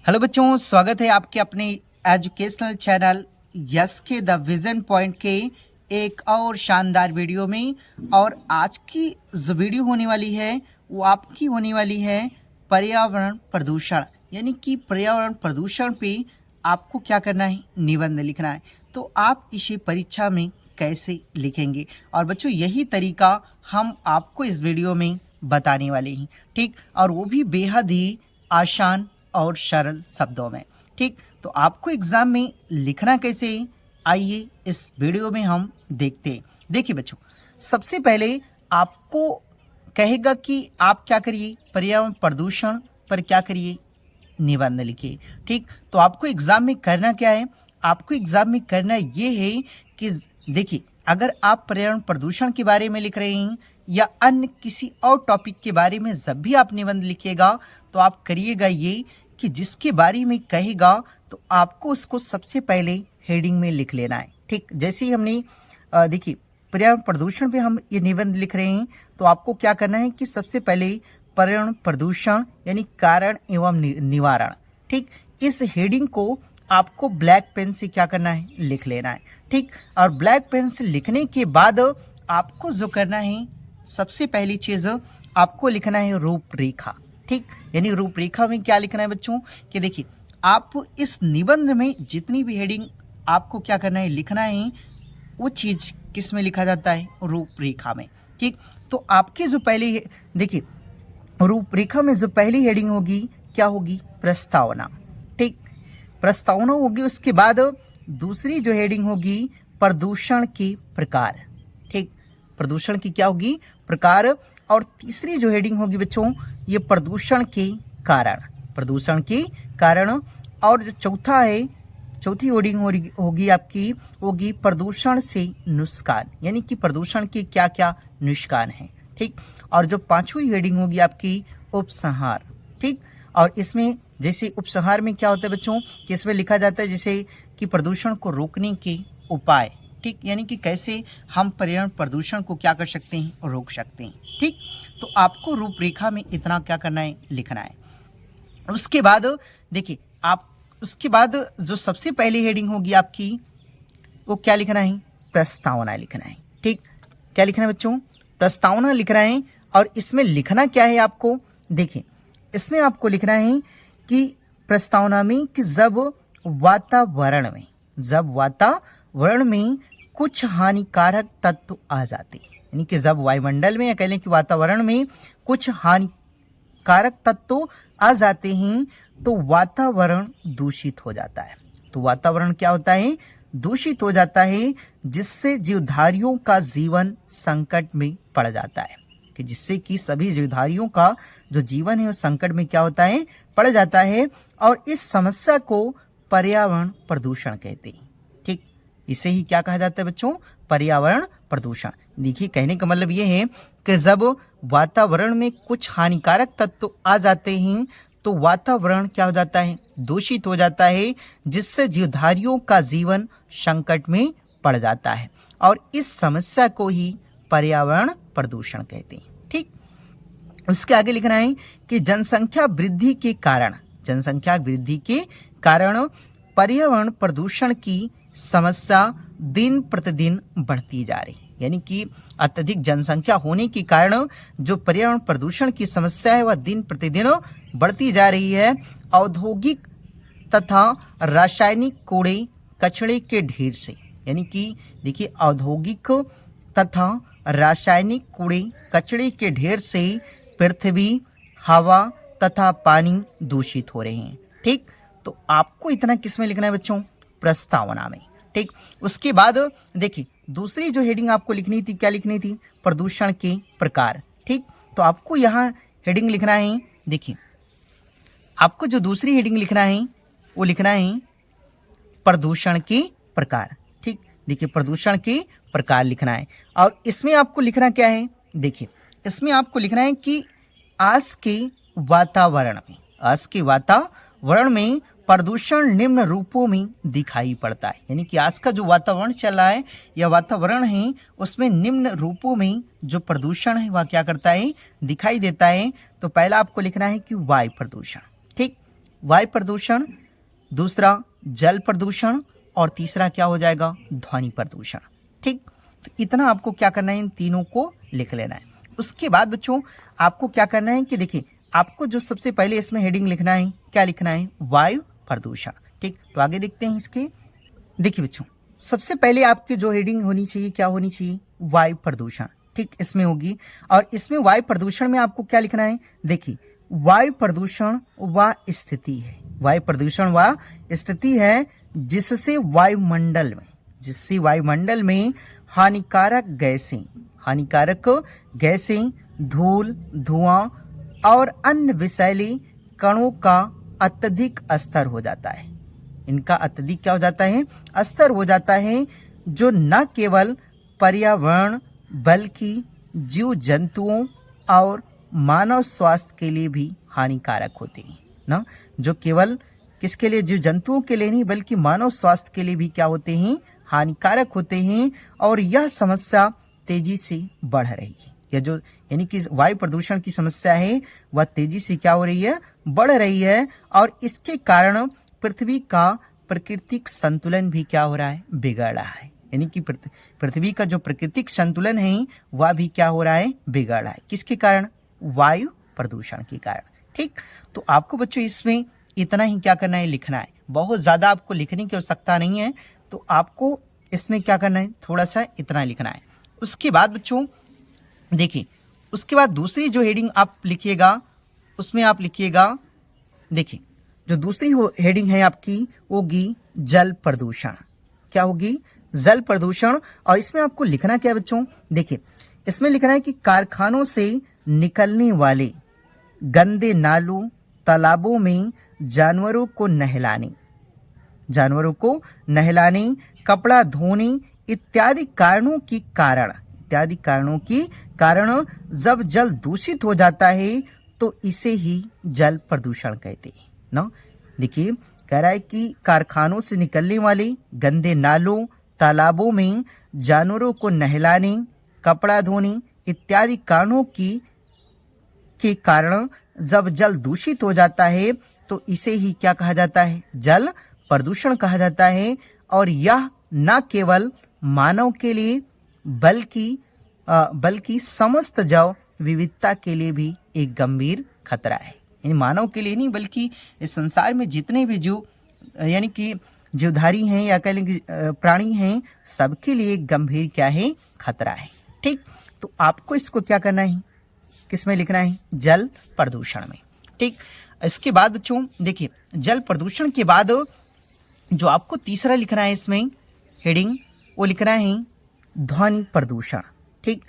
Hello बच्चों, स्वागत है आपके अपने एजुकेशनल चैनल यस के द विजन पॉइंट के एक और शानदार वीडियो में। और आज की जो वीडियो होने वाली है वो आपकी होने वाली है पर्यावरण प्रदूषण, यानी कि पर्यावरण प्रदूषण पे आपको क्या करना है, निबंध लिखना है। तो आप इसे परीक्षा में कैसे लिखेंगे, और बच्चों यही तरीका हम आपको इस वीडियो में बताने वाले हैं, ठीक। और वो भी बेहद ही आसान और सरल शब्दों में, ठीक। तो आपको एग्जाम में लिखना कैसे है, आइए इस वीडियो में हम देखते हैं। देखिए बच्चों, सबसे पहले आपको कहेगा कि आप क्या करिए, पर्यावरण प्रदूषण पर क्या करिए, निबंध लिखिए, ठीक। तो आपको एग्जाम में करना क्या है, आपको एग्जाम में करना ये है कि देखिए, अगर आप पर्यावरण प्रदूषण के बारे में लिख रहे हैं या अन्य किसी और टॉपिक के बारे में जब भी आप निबंध लिखिएगा तो आप करिएगा ये कि जिसके बारे में कहेगा तो आपको उसको सबसे पहले हेडिंग में लिख लेना है, ठीक। जैसे ही हमने देखिए पर्यावरण प्रदूषण पे हम ये निबंध लिख रहे हैं तो आपको क्या करना है कि सबसे पहले पर्यावरण प्रदूषण यानी कारण एवं निवारण, ठीक, इस हेडिंग को आपको ब्लैक पेन से क्या करना है, लिख लेना है, ठीक। और ब्लैक पेन से लिखने के बाद आपको जो करना है, सबसे पहली चीज आपको लिखना है रूपरेखा, ठीक। यानी रूपरेखा में क्या लिखना है बच्चों कि देखिए, आप इस निबंध में जितनी भी हेडिंग आपको क्या करना है, लिखना है, वो चीज किस में लिखा जाता है, रूपरेखा में, ठीक। तो आपके जो पहले देखिए रूपरेखा में जो पहली हेडिंग होगी क्या होगी, प्रस्तावना, ठीक, प्रस्तावना होगी। उसके बाद दूसरी जो हेडिंग होगी प्रदूषण के प्रकार, ठीक, प्रदूषण की क्या होगी, प्रकार। और तीसरी जो हेडिंग होगी बच्चों ये प्रदूषण के कारण, प्रदूषण के कारण। और जो चौथा है, चौथी हेडिंग होगी आपकी होगी प्रदूषण से नुकसान, यानी कि प्रदूषण के क्या क्या नुकसान हैं, ठीक। और जो पांचवी हेडिंग होगी आपकी उपसंहार, ठीक। और इसमें जैसे उपसंहार में क्या होता है बच्चों कि इसमें लिखा जाता है जैसे कि प्रदूषण को रोकने के उपाय, ठीक, यानी कि कैसे हम पर्यावरण प्रदूषण को क्या कर सकते हैं, रोक सकते हैं, ठीक। तो आपको रूपरेखा में इतना क्या करना है, लिखना है। उसके बाद देखिए, आप उसके बाद जो सबसे पहली हेडिंग होगी आपकी वो क्या लिखना है, प्रस्तावना लिखना है, ठीक। क्या लिखना है बच्चों, प्रस्तावना लिखना है। और इसमें लिखना क्या है आपको, देखिए इसमें आपको लिखना है कि प्रस्तावना में कि जब वातावरण में कुछ हानिकारक तत्व आ जाते हैं, यानी कि जब वायुमंडल में या कह लें कि वातावरण में कुछ हानिकारक तत्व आ जाते हैं तो वातावरण दूषित हो जाता है। तो वातावरण क्या होता है, दूषित हो जाता है, जिससे जीवधारियों का जीवन संकट में पड़ जाता है, कि जिससे कि सभी जीवधारियों का जो जीवन है वो संकट में क्या होता है, पड़ जाता है। और इस समस्या को पर्यावरण प्रदूषण कहते हैं, ठीक। इसे ही क्या कहा जाता है बच्चों, पर्यावरण प्रदूषण। देखिए कहने का मतलब ये है कि जब वातावरण में कुछ हानिकारक तत्व आ जाते हैं तो वातावरण क्या हो जाता है, दूषित हो जाता है, जिससे जीवधारियों का जीवन संकट में पड़ जाता है। और इस समस्या को ही पर्यावरण प्रदूषण कहते हैं, ठीक। उसके आगे लिखना है कि जनसंख्या वृद्धि के कारण पर्यावरण प्रदूषण की समस्या दिन प्रतिदिन बढ़ती जा रही है, यानी कि अत्यधिक जनसंख्या होने के कारण जो पर्यावरण प्रदूषण की समस्या है वह दिन प्रतिदिन बढ़ती जा रही है। औद्योगिक तथा रासायनिक कूड़े कचरे के ढेर से, यानी कि देखिए औद्योगिक तथा रासायनिक कूड़े कचरे के ढेर से पृथ्वी, हवा तथा पानी दूषित हो रहे हैं, ठीक। तो आपको इतना किस में लिखना है बच्चों, प्रस्तावना में, ठीक। उसके बाद देखिए दूसरी जो हेडिंग आपको लिखनी थी, क्या लिखनी थी, प्रदूषण के प्रकार, ठीक। तो आपको यहाँ हेडिंग लिखना है, देखिए आपको जो दूसरी हेडिंग लिखना है वो लिखना है प्रदूषण के प्रकार, ठीक। देखिए प्रदूषण के प्रकार लिखना है। और इसमें आपको लिखना क्या है, देखिए इसमें आपको लिखना है कि आज के वातावरण में प्रदूषण निम्न रूपों में दिखाई पड़ता है, यानी कि आज का जो वातावरण चल रहा है या वातावरण है उसमें निम्न रूपों में जो प्रदूषण है वह क्या करता है, दिखाई देता है। तो पहला आपको लिखना है कि वायु प्रदूषण, ठीक, वायु प्रदूषण, दूसरा जल प्रदूषण और तीसरा क्या हो जाएगा, ध्वनि प्रदूषण। ठीक, तो इतना आपको क्या करना है, इन तीनों को लिख लेना है। उसके बाद बच्चों आपको क्या करना है कि देखिए, आपको जो सबसे पहले इसमें हेडिंग लिखना है, क्या लिखना है, वायु प्रदूषण। ठीक, तो आगे देखते हैं इसके। देखिए बच्चों, सबसे पहले आपकी जो हेडिंग होनी चाहिए, क्या होनी चाहिए, वायु प्रदूषण। ठीक, इसमें होगी। और इसमें वायु प्रदूषण में आपको क्या लिखना है, देखिए, वायु प्रदूषण वह स्थिति है, वायु प्रदूषण वह स्थिति है जिससे वायुमंडल में हानिकारक गैसें, धूल, धुआं और अन्य विषैले कणों का अत्यधिक स्तर हो जाता है। इनका अत्यधिक क्या हो जाता है, स्तर हो जाता है, जो न केवल पर्यावरण बल्कि जीव जंतुओं और मानव स्वास्थ्य के लिए भी हानिकारक होते हैं ना। जो केवल किसके लिए, जीव जंतुओं के लिए नहीं बल्कि मानव स्वास्थ्य के लिए भी क्या होते हैं, हानिकारक होते हैं। और यह समस्या तेजी से बढ़ रही है। यह जो यानी कि वायु प्रदूषण की समस्या है वह तेजी से क्या हो रही है, बढ़ रही है। और इसके कारण पृथ्वी का प्राकृतिक संतुलन भी क्या हो रहा है, बिगड़ रहा है। यानी कि पृथ्वी का जो प्राकृतिक संतुलन है वह भी क्या हो रहा है, बिगड़ रहा है। किसके कारण, वायु प्रदूषण के कारण। ठीक, तो आपको बच्चों इसमें इतना ही क्या करना है, लिखना है। बहुत ज़्यादा आपको लिखने की आवश्यकता नहीं है, तो आपको इसमें क्या करना है, थोड़ा सा इतना लिखना है। उसके बाद बच्चों देखिए, उसके बाद दूसरी जो हेडिंग आप लिखिएगा, उसमें आप लिखिएगा, देखिए, जो दूसरी हेडिंग है आपकी होगी जल प्रदूषण। क्या होगी, जल प्रदूषण। और इसमें आपको लिखना क्या है बच्चों, देखिए, इसमें लिखना है कि कारखानों से निकलने वाले गंदे नालों, तालाबों में जानवरों को नहलाने, कपड़ा धोने इत्यादि कारणों के कारण जब जल दूषित हो जाता है तो इसे ही जल प्रदूषण कहते हैं ना। देखिए, कह रहा है कि कारखानों से निकलने वाले गंदे नालों, तालाबों में जानवरों को नहलाने, कपड़ा धोने इत्यादि कारणों के कारण जब जल दूषित हो जाता है तो इसे ही क्या कहा जाता है, जल प्रदूषण कहा जाता है। और यह न केवल मानव के लिए बल्कि समस्त जैव विविधता के लिए भी एक गंभीर खतरा है। यानी मानव के लिए नहीं बल्कि इस संसार में जितने भी जीव यानी कि जीवधारी हैं या कह लेंगे प्राणी हैं, सबके लिए एक गंभीर क्या है, खतरा है। ठीक, तो आपको इसको क्या करना है, किसमें लिखना है, जल प्रदूषण में। ठीक, इसके बाद बच्चों देखिए, जल प्रदूषण के बाद जो आपको तीसरा लिखना है इसमें हेडिंग, वो लिखना है ध्वनि प्रदूषण। ठीक,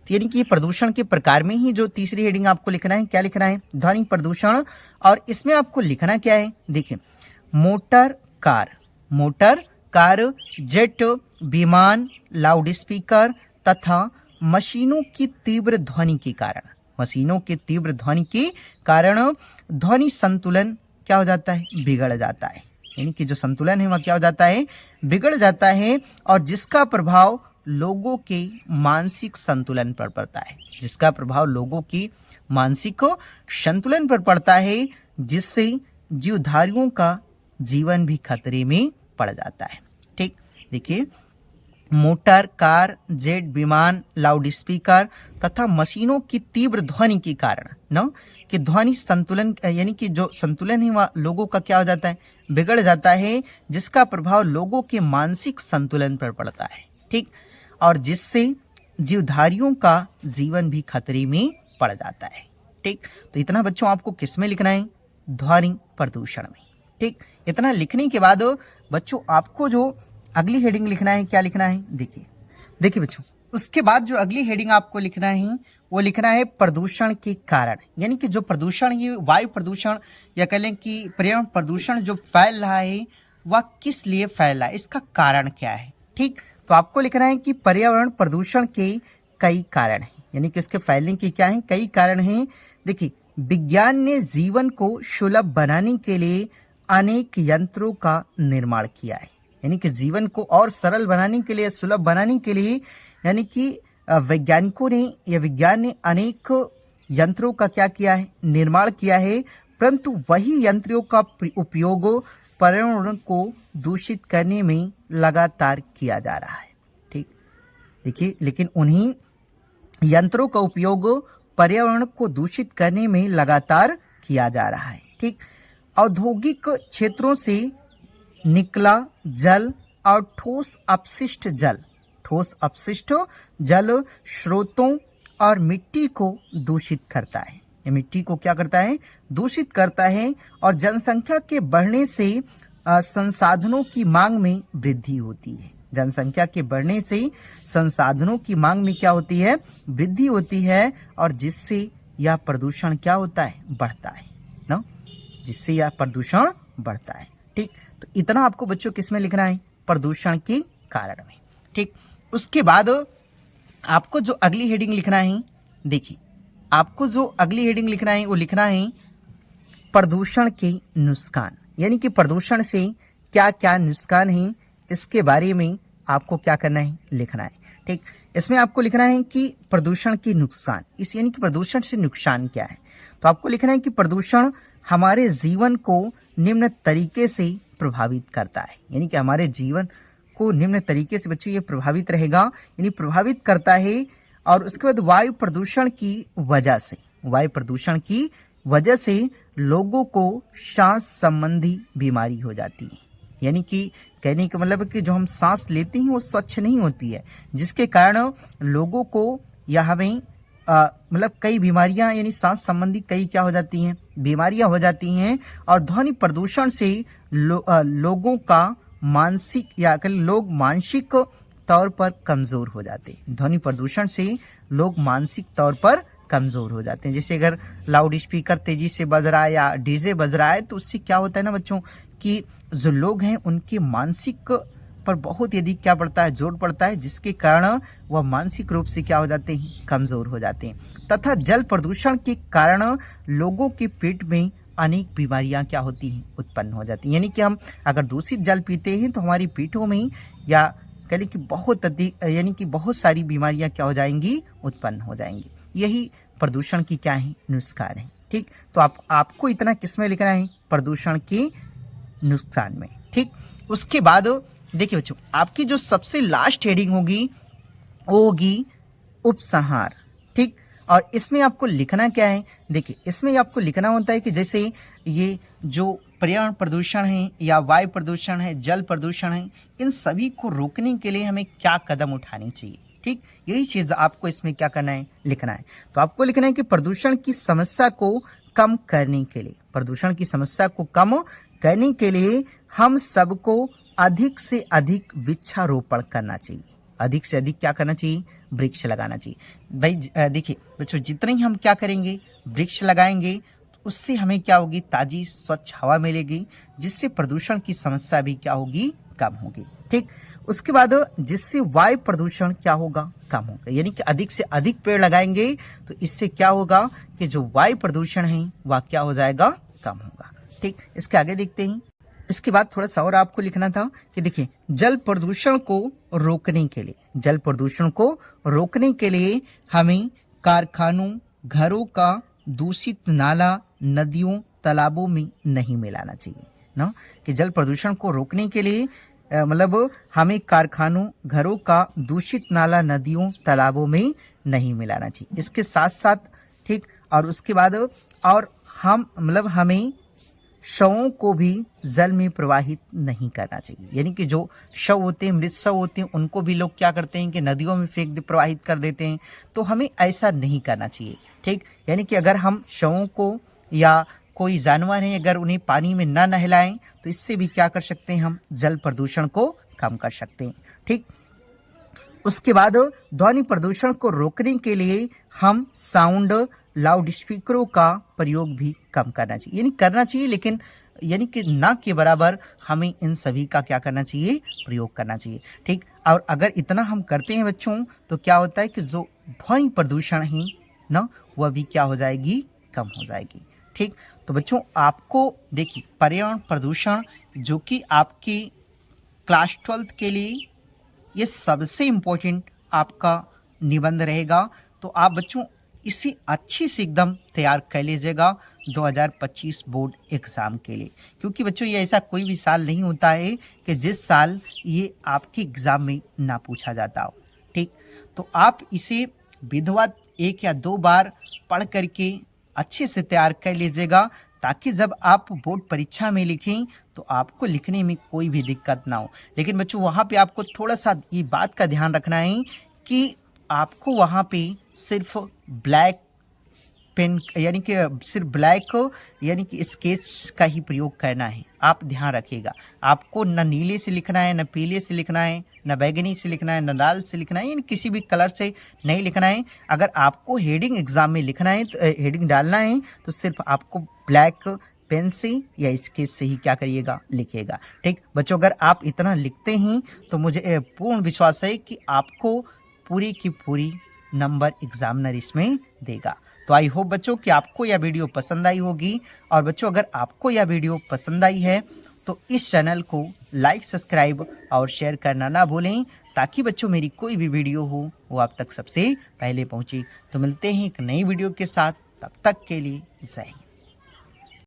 यानी कि प्रदूषण के प्रकार में ही जो तीसरी हेडिंग आपको लिखना है, क्या लिखना है, ध्वनि प्रदूषण। और इसमें आपको लिखना क्या है, देखिए, मोटर कार, जेट, विमान, लाउड स्पीकर तथा मशीनों की तीव्र ध्वनि के कारण ध्वनि संतुलन क्या हो जाता है, बिगड़ जाता है। यानी कि जो संतुलन है वह क्या हो जाता है, बिगड़ जाता है। और जिसका प्रभाव लोगों के मानसिक संतुलन पर पड़ता है, जिससे जीवधारियों का जीवन भी खतरे में पड़ जाता है। ठीक, देखिए, मोटर, कार, जेट, विमान, लाउड स्पीकर तथा मशीनों की तीव्र ध्वनि के कारण न कि ध्वनि संतुलन यानी कि जो संतुलन है वह लोगों का क्या हो जाता है, बिगड़ जाता है, जिसका प्रभाव लोगों के मानसिक संतुलन पर पड़ता है। ठीक, और जिससे जीवधारियों का जीवन भी खतरे में पड़ जाता है। ठीक, तो इतना बच्चों आपको किस में लिखना है, ध्वनि प्रदूषण में। ठीक, इतना लिखने के बाद बच्चों आपको जो अगली हेडिंग लिखना है, क्या लिखना है, देखिए बच्चों, उसके बाद जो अगली हेडिंग आपको लिखना है वो लिखना है प्रदूषण के कारण। यानी कि जो प्रदूषण, ये वायु प्रदूषण या कह लें कि पर्यावरण प्रदूषण जो फैल रहा है वह किस लिए फैल रहा है, इसका कारण क्या है। ठीक, तो आपको लिखना है कि पर्यावरण प्रदूषण के कई कारण हैं, यानी कि इसके फैलने के क्या हैं, कई कारण हैं। देखिए, विज्ञान ने जीवन को सुलभ बनाने के लिए अनेक यंत्रों का निर्माण किया है। यानी कि जीवन को और सरल बनाने के लिए, सुलभ बनाने के लिए, यानी कि विज्ञान ने अनेक यंत्रों का क्या किया है, निर्माण किया है। परंतु वही यंत्रों का उपयोग पर्यावरण को दूषित करने में लगातार किया जा रहा है। ठीक, देखिए, लेकिन उन्हीं यंत्रों का उपयोग पर्यावरण को दूषित करने में लगातार किया जा रहा है। ठीक, औद्योगिक क्षेत्रों से निकला जल और ठोस अपशिष्ट जल स्रोतों और मिट्टी को दूषित करता है। ये मिट्टी को क्या करता है? दूषित करता है। और जनसंख्या के बढ़ने से संसाधनों की मांग में वृद्धि होती है। जनसंख्या के बढ़ने से संसाधनों की मांग में क्या होती है? वृद्धि होती है, और जिससे यह प्रदूषण क्या होता है? बढ़ता है ना, जिससे यह प्रदूषण बढ़ता है। ठीक, तो इतना आपको बच्चों किस में लिखना है? प्रदूषण के कारण में। ठीक, उसके बाद आपको जो अगली हेडिंग लिखना है, देखिए, आपको जो अगली हेडिंग लिखना है वो लिखना है प्रदूषण के नुकसान। यानी कि प्रदूषण से क्या क्या नुकसान है, इसके बारे में आपको क्या करना है? लिखना है। ठीक, इसमें आपको लिखना है कि प्रदूषण के नुकसान, इस यानी कि प्रदूषण से नुकसान क्या है। तो आपको लिखना है कि प्रदूषण हमारे जीवन को निम्न तरीके से प्रभावित करता है। यानी कि हमारे जीवन को निम्न तरीके से बच्चों ये प्रभावित रहेगा, यानी प्रभावित करता है। और उसके बाद वायु प्रदूषण की वजह से लोगों को सांस संबंधी बीमारी हो जाती है। यानी कि कहने का मतलब है कि जो हम सांस लेते हैं वो स्वच्छ नहीं होती है, जिसके कारण लोगों को या हमें मतलब कई बीमारियां, यानी सांस संबंधी कई क्या हो जाती हैं? बीमारियां हो जाती हैं। और ध्वनि प्रदूषण से लोगों का मानसिक या लोग मानसिक तौर पर कमज़ोर हो जाते हैं। ध्वनि प्रदूषण से लोग मानसिक तौर पर कमज़ोर हो जाते हैं। जैसे अगर लाउड स्पीकर तेज़ी से बज रहा है या डीजे बज रहा है, तो उससे क्या होता है ना बच्चों कि जो लोग हैं उनके मानसिक पर बहुत यदि क्या पड़ता है? जोर पड़ता है, जिसके कारण वह मानसिक रूप से क्या हो जाते हैं? कमज़ोर हो जाते हैं। तथा जल प्रदूषण के कारण लोगों के पेट में अनेक बीमारियां क्या होती हैं? उत्पन्न हो जाती हैं। यानी कि हम अगर दूषित जल पीते हैं तो हमारी पेटों में या कह लें कि बहुत अधिक, यानी कि बहुत सारी बीमारियां क्या हो जाएंगी? उत्पन्न हो जाएंगी। यही प्रदूषण की क्या है? नुकसान है। ठीक, तो आपको इतना किस में लिखना है? प्रदूषण के नुकसान में। ठीक, उसके बाद देखिए बच्चों, आपकी जो सबसे लास्ट हेडिंग होगी वो होगी उपसंहार। ठीक, और इसमें आपको लिखना क्या है? देखिए, इसमें आपको लिखना होता है कि जैसे ये जो पर्यावरण प्रदूषण है या वायु प्रदूषण है, जल प्रदूषण है, इन सभी को रोकने के लिए हमें क्या कदम उठाने चाहिए। ठीक, यही चीज़ आपको इसमें क्या करना है? लिखना है। तो आपको लिखना है कि प्रदूषण की समस्या को कम करने के लिए हम सबको अधिक से अधिक वृक्षारोपण करना चाहिए। अधिक से अधिक क्या करना चाहिए? वृक्ष लगाना चाहिए। भाई देखिए बच्चों, जितने ही हम क्या करेंगे? वृक्ष लगाएंगे, उससे हमें क्या होगी? ताज़ी स्वच्छ हवा मिलेगी, जिससे प्रदूषण की समस्या भी क्या होगी? कम होगी। ठीक, उसके बाद जिससे वायु प्रदूषण क्या होगा? कम होगा। यानी कि अधिक से अधिक पेड़ लगाएंगे तो इससे क्या होगा कि जो वायु प्रदूषण है वह क्या हो जाएगा? कम होगा। ठीक, इसके आगे देखते हैं। इसके बाद थोड़ा सा और आपको लिखना था कि देखिए, जल प्रदूषण को रोकने के लिए हमें कारखानों, घरों का दूषित नाला नदियों, तालाबों में नहीं मिलाना चाहिए ना। कि जल प्रदूषण को रोकने के लिए मतलब हमें कारखानों, घरों का दूषित नाला नदियों, तालाबों में नहीं मिलाना चाहिए। इसके साथ साथ ठीक, और उसके बाद और हमें शवों को भी जल में प्रवाहित नहीं करना चाहिए। यानी कि जो शव होते हैं, मृत शव होते हैं, उनको भी लोग क्या करते हैं कि नदियों में प्रवाहित कर देते हैं। तो हमें ऐसा नहीं करना चाहिए। ठीक, यानी कि अगर हम शवों को या कोई जानवर है अगर उन्हें पानी में ना नहलाएं तो इससे भी क्या कर सकते हैं? हम जल प्रदूषण को कम कर सकते हैं। ठीक, उसके बाद ध्वनि प्रदूषण को रोकने के लिए हम साउंड, लाउड स्पीकरों का प्रयोग भी कम करना चाहिए। यानी करना चाहिए, लेकिन यानी कि ना के बराबर हमें इन सभी का क्या करना चाहिए? प्रयोग करना चाहिए। ठीक, और अगर इतना हम करते हैं बच्चों तो क्या होता है कि जो ध्वनि प्रदूषण है ना, वह भी क्या हो जाएगी? कम हो जाएगी। ठीक, तो बच्चों आपको देखिए, पर्यावरण प्रदूषण जो कि आपकी क्लास 12th के लिए ये सबसे इम्पोर्टेंट आपका निबंध रहेगा। तो आप बच्चों इसे अच्छी से एकदम तैयार कर लीजिएगा 2025 बोर्ड एग्ज़ाम के लिए। क्योंकि बच्चों ये ऐसा कोई भी साल नहीं होता है कि जिस साल ये आपके एग्ज़ाम में ना पूछा जाता हो। ठीक, तो आप इसे विधिवत 1 या 2 बार पढ़ करके अच्छे से तैयार कर लीजिएगा, ताकि जब आप बोर्ड परीक्षा में लिखें तो आपको लिखने में कोई भी दिक्कत ना हो। लेकिन बच्चों वहाँ पे आपको थोड़ा-सा ये बात का ध्यान रखना है कि आपको वहाँ पे सिर्फ ब्लैक पेन यानी कि सिर्फ ब्लैक यानी कि स्केच का ही प्रयोग करना है। आप ध्यान रखिएगा, आपको न नीले से लिखना है, न पीले से लिखना है, न बैगनी से लिखना है, न लाल से लिखना है, यानी किसी भी कलर से नहीं लिखना है। अगर आपको हेडिंग एग्ज़ाम में लिखना है तो हेडिंग डालना है तो सिर्फ आपको ब्लैक पेन से या स्केच से ही क्या करिएगा, लिखिएगा। ठीक बच्चों, अगर आप इतना लिखते हैं तो मुझे पूर्ण विश्वास है कि आपको पूरी की पूरी नंबर एग्जामिनर इसमें देगा। तो आई होप बच्चों कि आपको यह वीडियो पसंद आई होगी। और बच्चों अगर आपको यह वीडियो पसंद आई है तो इस चैनल को लाइक, सब्सक्राइब और शेयर करना ना भूलें, ताकि बच्चों मेरी कोई भी वीडियो हो वो आप तक सबसे पहले पहुंचे। तो मिलते हैं एक नई वीडियो के साथ, तब तक के लिए जय हिंद।